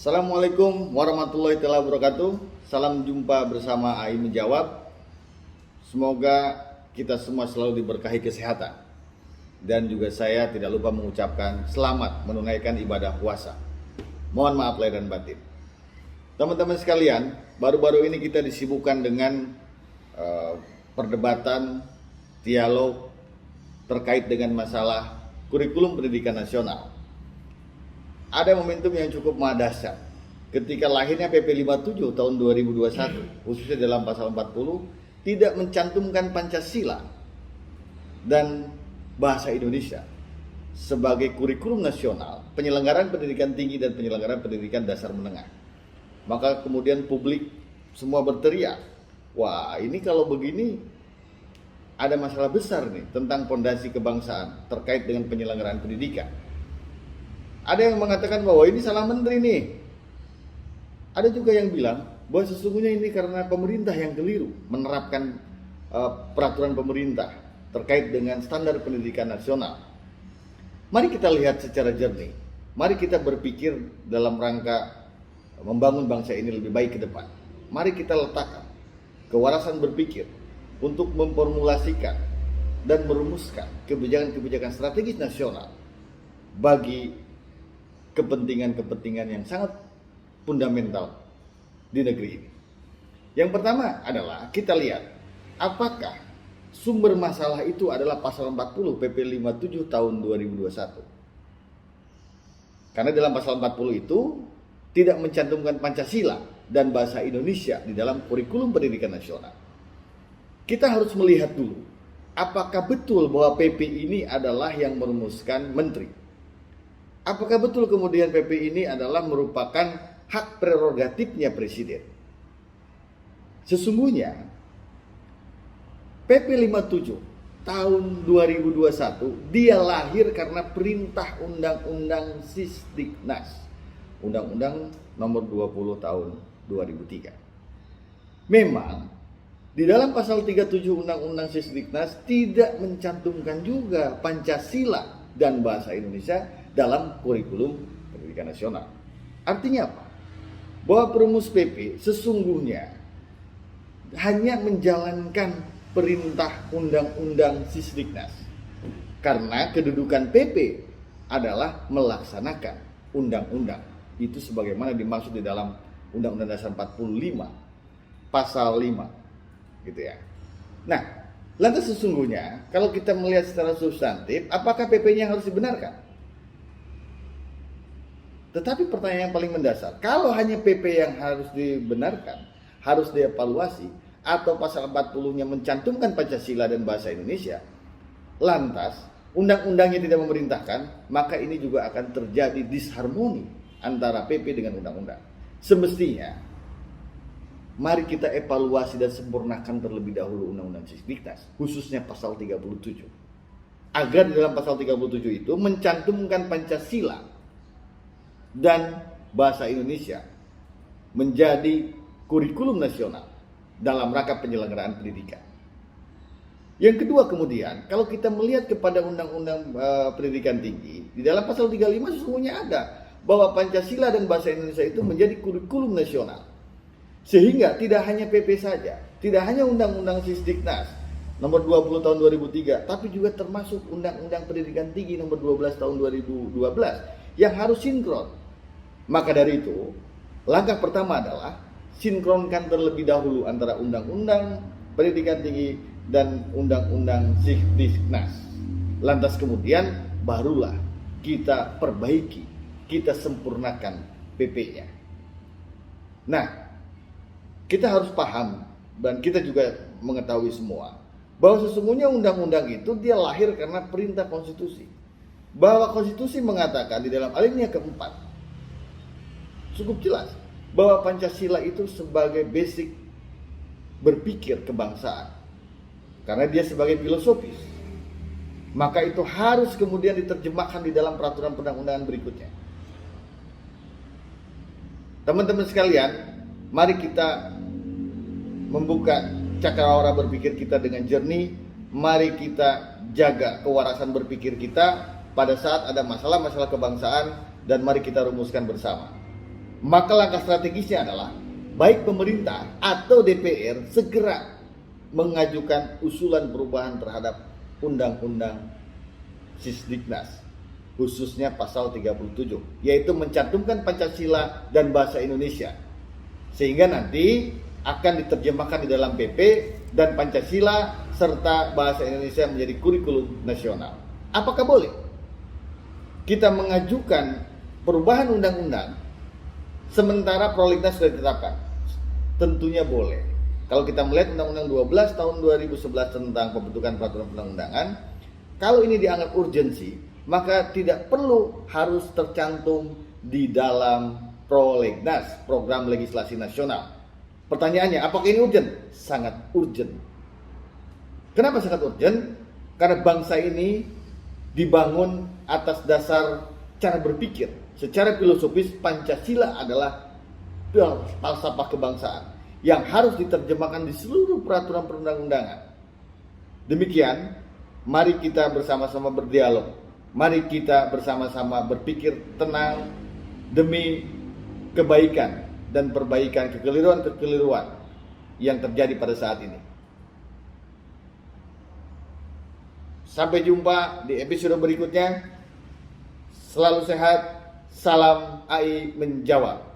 Assalamualaikum warahmatullahi wabarakatuh. Salam jumpa bersama AI Menjawab. Semoga kita semua selalu diberkahi kesehatan. Dan juga saya tidak lupa mengucapkan selamat menunaikan ibadah puasa. Mohon maaf lahir dan batin. Teman-teman sekalian, baru-baru ini kita disibukkan dengan perdebatan, dialog terkait dengan masalah kurikulum pendidikan nasional. Ada momentum yang cukup dahsyat ketika lahirnya PP 57 tahun 2021, khususnya dalam pasal 40 tidak mencantumkan Pancasila dan bahasa Indonesia sebagai kurikulum nasional penyelenggaraan pendidikan tinggi dan penyelenggaraan pendidikan dasar menengah. Maka kemudian publik semua berteriak, wah ini kalau begini ada masalah besar nih tentang fondasi kebangsaan terkait dengan penyelenggaraan pendidikan. Ada yang mengatakan bahwa ini salah menteri nih. Ada juga yang bilang bahwa sesungguhnya ini karena pemerintah yang keliru menerapkan peraturan pemerintah terkait dengan standar pendidikan nasional. Mari kita lihat secara jernih. Mari kita berpikir dalam rangka membangun bangsa ini lebih baik ke depan. Mari kita letakkan kewarasan berpikir untuk memformulasikan dan merumuskan kebijakan-kebijakan strategis nasional bagi kepentingan-kepentingan yang sangat fundamental di negeri ini. Yang pertama adalah kita lihat apakah sumber masalah itu adalah pasal 40 PP 57 tahun 2021. Karena dalam pasal 40 itu tidak mencantumkan Pancasila dan bahasa Indonesia di dalam kurikulum pendidikan nasional. Kita harus melihat dulu apakah betul bahwa PP ini adalah yang merumuskan menteri. Apakah betul kemudian PP ini adalah merupakan hak prerogatifnya presiden? Sesungguhnya PP 57 tahun 2021 dia lahir karena perintah Undang-Undang Sisdiknas, Undang-Undang nomor 20 tahun 2003. Memang di dalam pasal 37 Undang-Undang Sisdiknas tidak mencantumkan juga Pancasila dan bahasa Indonesia dalam kurikulum pendidikan nasional. Artinya apa? Bahwa perumus PP sesungguhnya hanya menjalankan perintah Undang-Undang Sisdiknas. Karena kedudukan PP adalah melaksanakan undang-undang. Itu sebagaimana dimaksud di dalam Undang-Undang Dasar 45 pasal 5 gitu ya. Nah, lantas sesungguhnya kalau kita melihat secara substantif, apakah PP-nya harus dibenarkan? Tetapi pertanyaan yang paling mendasar, kalau hanya PP yang harus dibenarkan, harus dievaluasi, atau pasal 40-nya mencantumkan Pancasila dan bahasa Indonesia, lantas undang-undangnya tidak memerintahkan, maka ini juga akan terjadi disharmoni antara PP dengan undang-undang. Semestinya, mari kita evaluasi dan sempurnakan terlebih dahulu Undang-Undang Sisdiknas, khususnya pasal 37. Agar di dalam pasal 37 itu mencantumkan Pancasila dan bahasa Indonesia menjadi kurikulum nasional dalam rangka penyelenggaraan pendidikan. Yang kedua kemudian, kalau kita melihat kepada Undang-Undang Pendidikan Tinggi, di dalam pasal 35 sesungguhnya ada bahwa Pancasila dan bahasa Indonesia itu menjadi kurikulum nasional. Sehingga tidak hanya PP saja, tidak hanya Undang-Undang Sisdiknas nomor 20 tahun 2003, tapi juga termasuk Undang-Undang Pendidikan Tinggi nomor 12 tahun 2012 yang harus sinkron. Maka dari itu, langkah pertama adalah sinkronkan terlebih dahulu antara Undang-Undang Pendidikan Tinggi dan Undang-Undang Sisdiknas. Lantas kemudian barulah kita perbaiki, kita sempurnakan PP-nya. Nah, kita harus paham dan kita juga mengetahui semua bahwa sesungguhnya undang-undang itu dia lahir karena perintah konstitusi. Bahwa konstitusi mengatakan di dalam alinea keempat cukup jelas bahwa Pancasila itu sebagai basic berpikir kebangsaan. Karena dia sebagai filosofis. Maka itu harus kemudian diterjemahkan di dalam peraturan perundang-undangan berikutnya. Teman-teman sekalian, mari kita membuka cakrawala berpikir kita dengan jernih. Mari kita jaga kewarasan berpikir kita pada saat ada masalah-masalah kebangsaan dan mari kita rumuskan bersama. Maka langkah strategisnya adalah baik pemerintah atau DPR segera mengajukan usulan perubahan terhadap Undang-Undang Sisdiknas, khususnya pasal 37, yaitu mencantumkan Pancasila dan bahasa Indonesia, sehingga nanti akan diterjemahkan di dalam PP dan Pancasila serta bahasa Indonesia menjadi kurikulum nasional. Apakah boleh kita mengajukan perubahan undang-undang sementara prolegnas sudah ditetapkan? Tentunya boleh. Kalau kita melihat Undang-Undang 12 tahun 2011 tentang pembentukan peraturan perundang-undangan, kalau ini dianggap urgensi, maka tidak perlu harus tercantum di dalam prolegnas, program legislasi nasional. Pertanyaannya, apakah ini urgent? Sangat urgent. Kenapa sangat urgent? Karena bangsa ini dibangun atas dasar cara berpikir. Secara filosofis, Pancasila adalah falsafah kebangsaan yang harus diterjemahkan di seluruh peraturan perundang-undangan. Demikian, mari kita bersama-sama berdialog. Mari kita bersama-sama berpikir tenang demi kebaikan dan perbaikan kekeliruan-kekeliruan yang terjadi pada saat ini. Sampai jumpa di episode berikutnya. Selalu sehat. Salam AI menjawab.